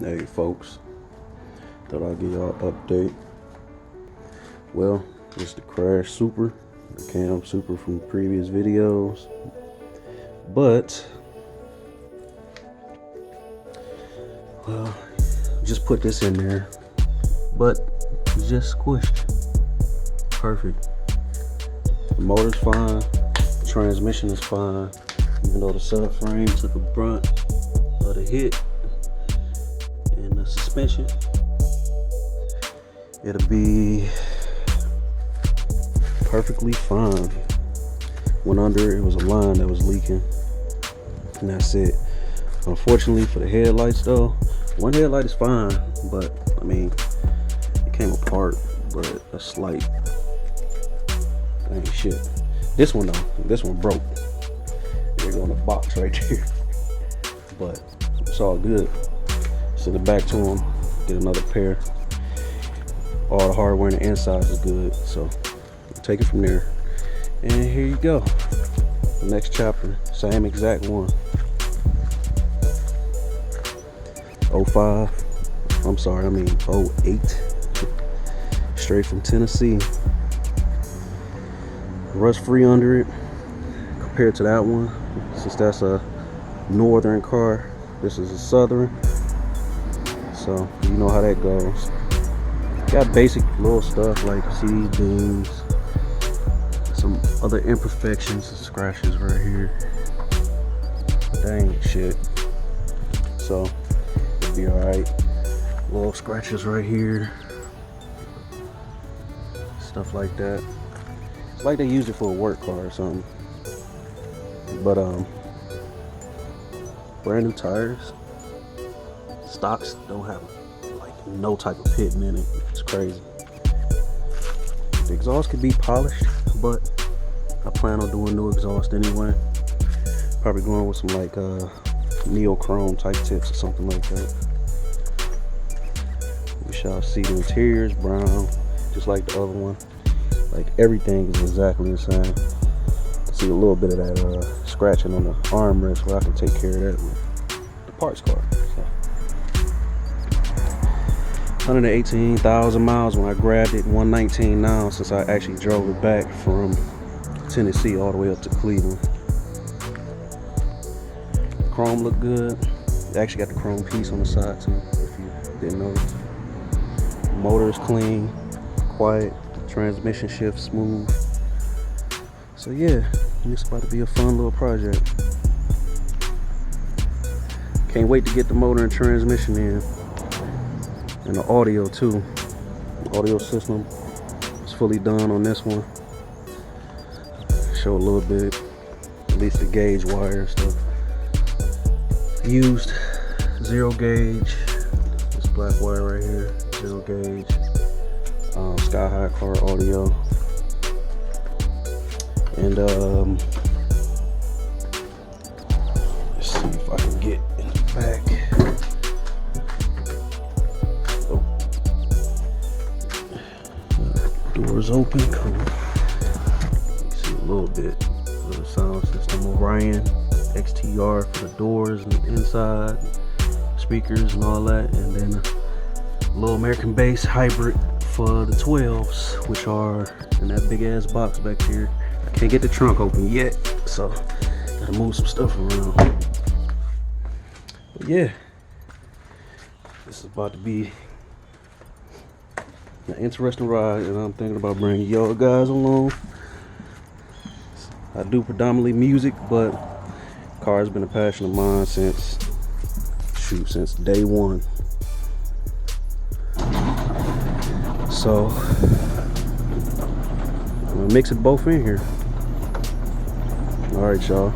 Hey folks, thought I'd give y'all an update. Well, it's the Crash Super, the Cam Super from previous videos, but well, just put this in there, but it's just squished. Perfect. The motor's fine, the transmission is fine, even though the subframe took a brunt of the hit. And the suspension, it'll be perfectly fine. Went under it was a line that was leaking, and that's it. Unfortunately for the headlights though, one headlight is fine, but I mean it came apart, but a slight ain't shit. This one though, this one broke. There go in the box right there, but it's all good. Send it back to him, get another pair. All the hardware on the inside is good, so we'll take it from there. And here you go. The next chapter, same exact one. 05, I'm sorry, I mean 08. Straight from Tennessee. Rust free under it compared to that one. Since that's a northern car, this is a southern. So you know how that goes. Got basic little stuff like CD dings, some other imperfections and scratches right here. That ain't shit. So it'll be alright. Little scratches right here. Stuff like that. It's like they use it for a work car or something. But brand new tires. Stocks don't have like no type of pitting in it. It's crazy. The exhaust could be polished, but I plan on doing new exhaust anyway. Probably going with some like neochrome type tips or something like that. We shall see. The interior is brown, just like the other one. Like everything is exactly the same. You can see a little bit of that scratching on the armrest, where I can take care of that with the parts card. So. 118,000 miles when I grabbed it, 119 now since I actually drove it back from Tennessee all the way up to Cleveland. Chrome looked good. It actually got the chrome piece on the side too, if you didn't notice. Motor is clean, quiet, transmission shift smooth. So yeah, it's about to be a fun little project. Can't wait to get the motor and transmission in. And the audio too. The audio system is fully done on this one. Show a little bit, at least the gauge wire and stuff. Used 0 gauge. This black wire right here, 0 gauge. Sky high car audio. And let's see if I can get in the back. Doors open, cool. You see a little bit of the sound system. Orion XTR for the doors and the inside, speakers and all that, and then a little American Bass hybrid for the 12s, which are in that big ass box back here. I can't get the trunk open yet, so gotta move some stuff around. But yeah, this is about to be an interesting ride, and I'm thinking about bringing y'all guys along. I do predominantly music, but car has been a passion of mine since day one. So I'm gonna mix it both in here. All right, y'all.